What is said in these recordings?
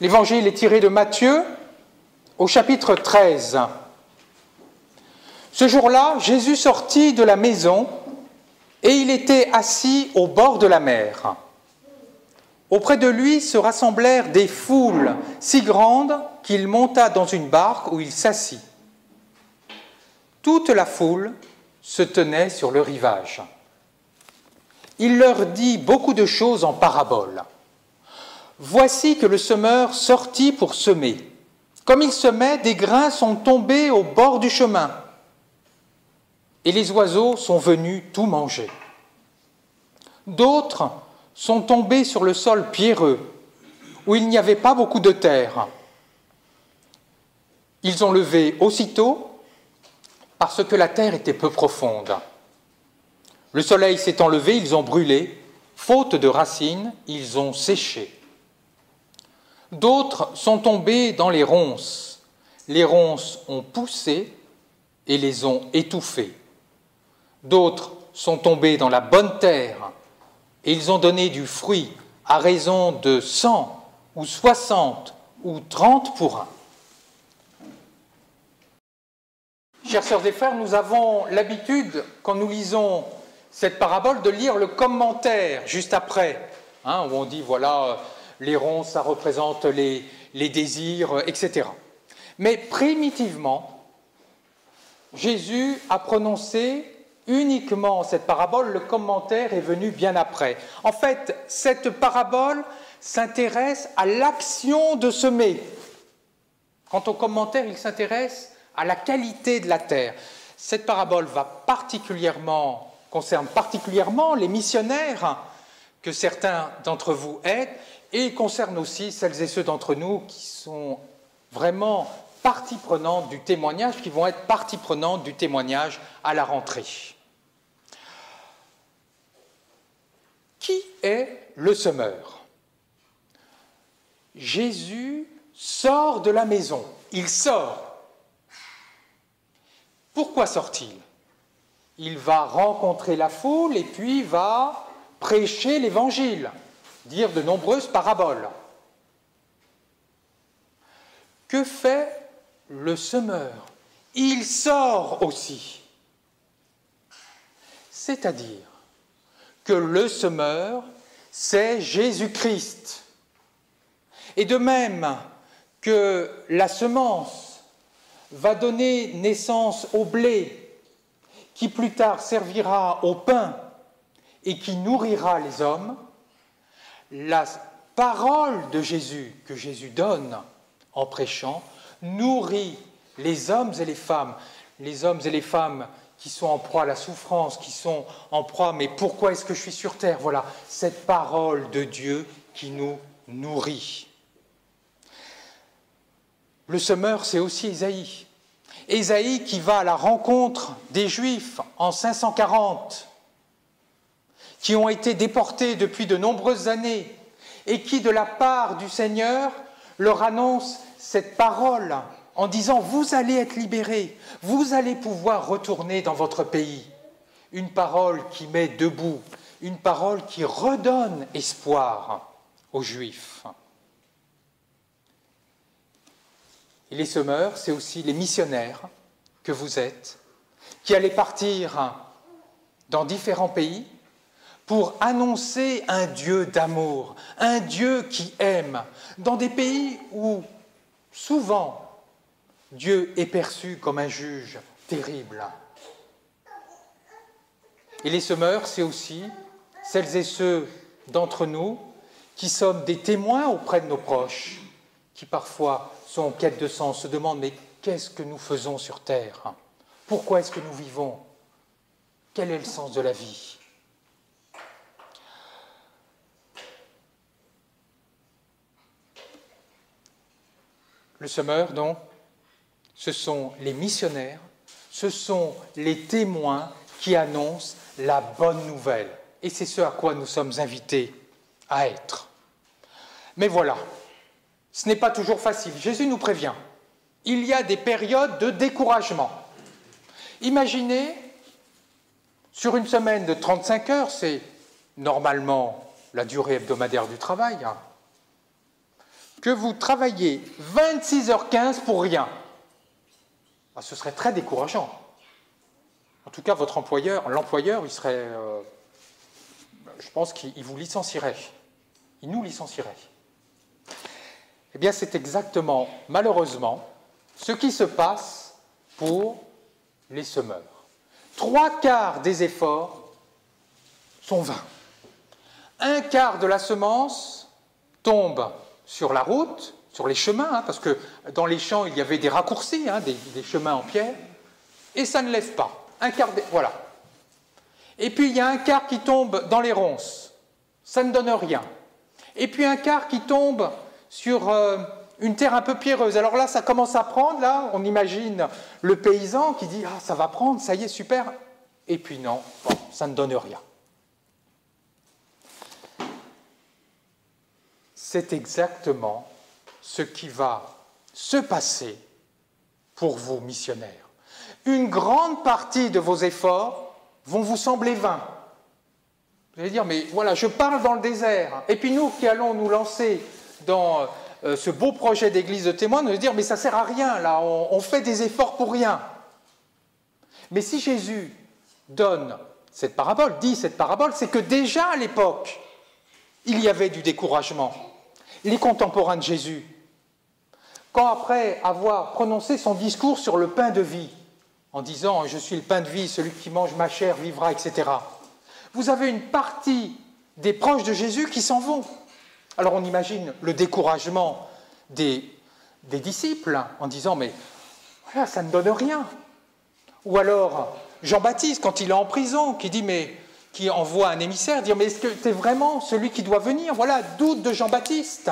L'évangile est tiré de Matthieu au chapitre 13. Ce jour-là, Jésus sortit de la maison et il était assis au bord de la mer. Auprès de lui se rassemblèrent des foules si grandes qu'il monta dans une barque où il s'assit. Toute la foule se tenait sur le rivage. Il leur dit beaucoup de choses en paraboles. Voici que le semeur sortit pour semer. Comme il semait, des grains sont tombés au bord du chemin, et les oiseaux sont venus tout manger. D'autres sont tombés sur le sol pierreux, où il n'y avait pas beaucoup de terre. Ils ont levé aussitôt, parce que la terre était peu profonde. Le soleil s'étant levé, ils ont brûlé, faute de racines, ils ont séché. D'autres sont tombés dans les ronces. Les ronces ont poussé et les ont étouffés. D'autres sont tombés dans la bonne terre et ils ont donné du fruit à raison de 100 ou 60 ou 30 pour un. Chers sœurs et frères, nous avons l'habitude, quand nous lisons cette parabole, de lire le commentaire juste après, où on dit, voilà, les ronces, ça représente les désirs, etc. Mais primitivement, Jésus a prononcé uniquement cette parabole, le commentaire est venu bien après. En fait, cette parabole s'intéresse à l'action de semer. Quant au commentaire, il s'intéresse à la qualité de la terre. Cette parabole concerne particulièrement les missionnaires que certains d'entre vous aident, et concerne aussi celles et ceux d'entre nous qui sont vraiment partie prenante du témoignage, qui vont être partie prenante du témoignage à la rentrée. Qui est le semeur? Jésus sort de la maison, il sort. Pourquoi sort-il? Il va rencontrer la foule et puis va prêcher l'Évangile, dire de nombreuses paraboles. Que fait le semeur? Il sort aussi. C'est-à-dire que le semeur, c'est Jésus-Christ. Et de même que la semence va donner naissance au blé, qui plus tard servira au pain et qui nourrira les hommes, la parole de Jésus que Jésus donne en prêchant nourrit les hommes et les femmes qui sont en proie à la souffrance, qui sont en proie, mais pourquoi est-ce que je suis sur terre? Voilà, cette parole de Dieu qui nous nourrit. Le semeur, c'est aussi Ésaïe. Ésaïe qui va à la rencontre des Juifs en 540, qui ont été déportés depuis de nombreuses années et qui, de la part du Seigneur, leur annonce cette parole en disant « Vous allez être libérés, vous allez pouvoir retourner dans votre pays ». Une parole qui met debout, une parole qui redonne espoir aux Juifs. Et les semeurs, c'est aussi les missionnaires que vous êtes, qui allez partir dans différents pays pour annoncer un Dieu d'amour, un Dieu qui aime, dans des pays où souvent Dieu est perçu comme un juge terrible. Et les semeurs, c'est aussi celles et ceux d'entre nous qui sommes des témoins auprès de nos proches, qui parfois sont en quête de sens, se demandent « mais qu'est-ce que nous faisons sur terre? Pourquoi est-ce que nous vivons? Quel est le sens de la vie ?» Le semeur, donc, ce sont les missionnaires, ce sont les témoins qui annoncent la bonne nouvelle. Et c'est ce à quoi nous sommes invités à être. Mais voilà, ce n'est pas toujours facile. Jésus nous prévient. Il y a des périodes de découragement. Imaginez, sur une semaine de 35 heures, c'est normalement la durée hebdomadaire du travail, que vous travaillez 26h15 pour rien. Ah, ce serait très décourageant. En tout cas, votre l'employeur, il serait, je pense qu'il vous licencierait. Il nous licencierait. Eh bien, c'est exactement, malheureusement, ce qui se passe pour les semeurs. 3/4 des efforts sont vains. 1/4 de la semence tombe sur la route, sur les chemins, parce que dans les champs, il y avait des raccourcis, des chemins en pierre, et ça ne lève pas. 1/4, voilà. Et puis, il y a 1/4 qui tombe dans les ronces. Ça ne donne rien. Et puis, 1/4 qui tombe sur une terre un peu pierreuse. Alors là, ça commence à prendre, là, on imagine le paysan qui dit « Ah, ça va prendre, ça y est, super !» Et puis non, bon, ça ne donne rien. C'est exactement ce qui va se passer pour vous, missionnaires. Une grande partie de vos efforts vont vous sembler vains. Vous allez dire, mais voilà, je parle dans le désert. Et puis nous qui allons nous lancer dans ce beau projet d'église de témoins, nous allons dire, mais ça ne sert à rien, là, on fait des efforts pour rien. Mais si Jésus donne cette parabole, dit cette parabole, c'est que déjà à l'époque, il y avait du découragement. Les contemporains de Jésus, quand après avoir prononcé son discours sur le pain de vie, en disant « Je suis le pain de vie, celui qui mange ma chair vivra », etc., vous avez une partie des proches de Jésus qui s'en vont. Alors on imagine le découragement des disciples en disant « Mais voilà, ça ne donne rien ». Ou alors Jean-Baptiste, quand il est en prison, qui envoie un émissaire, dire « Mais est-ce que tu es vraiment celui qui doit venir ?» Voilà, doute de Jean-Baptiste.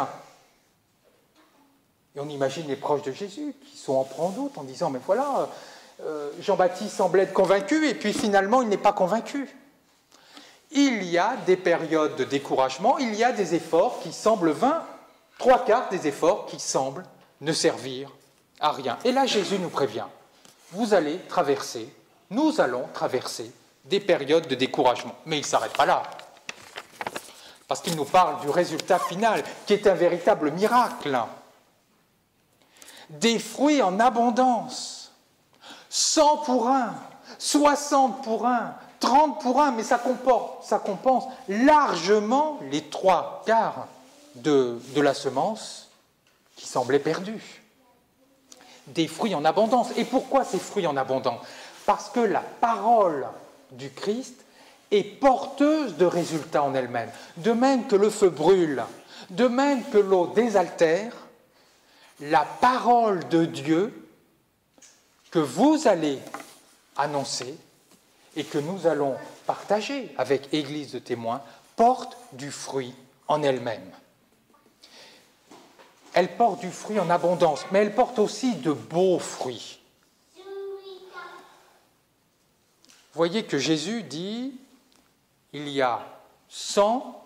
Et on imagine les proches de Jésus qui sont en prend doute en disant « Mais voilà, Jean-Baptiste semblait être convaincu et puis finalement il n'est pas convaincu. » Il y a des périodes de découragement, il y a des efforts qui semblent vains, 3/4 des efforts qui semblent ne servir à rien. Et là, Jésus nous prévient, nous allons traverser des périodes de découragement. Mais il ne s'arrête pas là, parce qu'il nous parle du résultat final, qui est un véritable miracle. Des fruits en abondance, 100 pour 1, 60 pour 1, 30 pour 1, mais ça compense largement les 3/4 de la semence qui semblait perdue. Des fruits en abondance. Et pourquoi ces fruits en abondance? Parce que la parole du Christ est porteuse de résultats en elle-même. De même que le feu brûle, de même que l'eau désaltère, la parole de Dieu que vous allez annoncer et que nous allons partager avec Église de témoins porte du fruit en elle-même. Elle porte du fruit en abondance, mais elle porte aussi de beaux fruits. Vous voyez que Jésus dit, il y a 100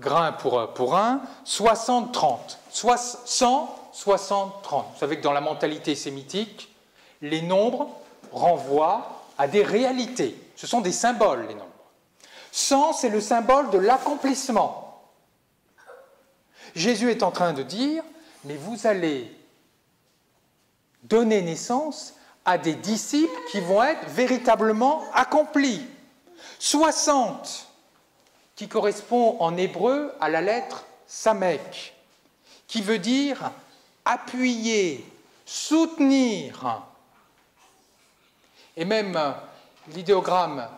grains pour un, 60, 30. 100, 60, 30. Vous savez que dans la mentalité sémitique, les nombres renvoient à des réalités. Ce sont des symboles, les nombres. 100, c'est le symbole de l'accomplissement. Jésus est en train de dire, mais vous allez donner naissance à des disciples qui vont être véritablement accomplis. 60, qui correspond en hébreu à la lettre Samek, qui veut dire appuyer, soutenir. Et même l'idéogramme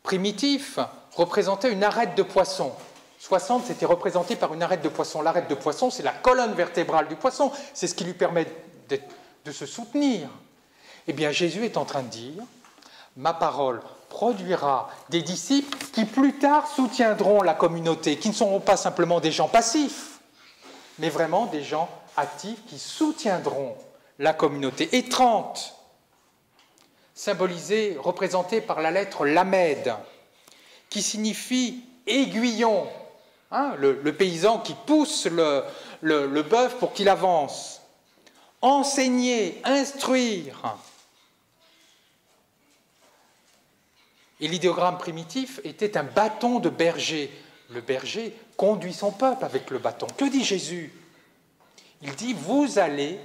primitif représentait une arête de poisson. 60, c'était représenté par une arête de poisson. L'arête de poisson, c'est la colonne vertébrale du poisson. C'est ce qui lui permet de se soutenir. Eh bien, Jésus est en train de dire, ma parole produira des disciples qui plus tard soutiendront la communauté, qui ne seront pas simplement des gens passifs, mais vraiment des gens actifs qui soutiendront la communauté. Et 30, symbolisé, représenté par la lettre Lamed, qui signifie aiguillon, le paysan qui pousse le bœuf pour qu'il avance. Enseigner, instruire. Et l'idéogramme primitif était un bâton de berger. le berger, conduit son peuple avec le bâton. Que dit Jésus? Il dit, vous allez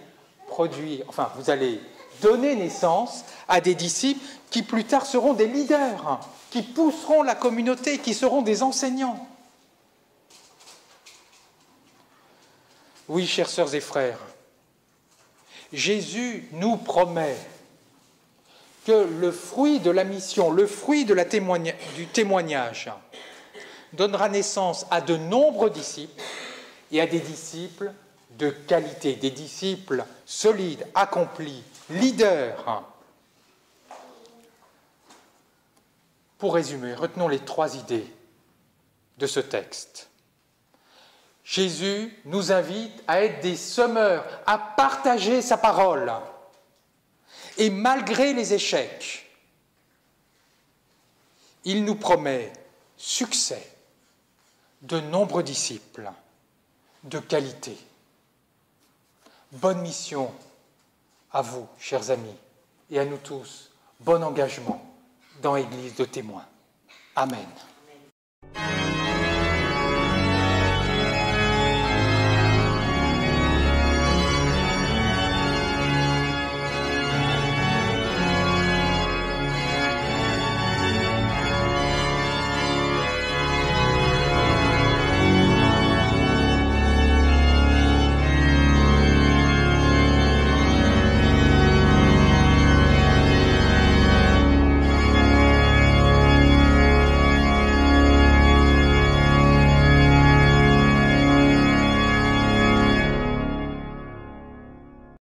donner naissance à des disciples qui plus tard seront des leaders, qui pousseront la communauté, qui seront des enseignants. Oui, chères sœurs et frères, Jésus nous promet que le fruit de la mission, le fruit du témoignage, donnera naissance à de nombreux disciples et à des disciples de qualité, des disciples solides, accomplis, leaders. Pour résumer, retenons les 3 idées de ce texte. Jésus nous invite à être des semeurs, à partager sa parole. Et malgré les échecs, il nous promet succès, de nombreux disciples, de qualité. Bonne mission à vous, chers amis, et à nous tous. Bon engagement dans l'Église de témoins. Amen.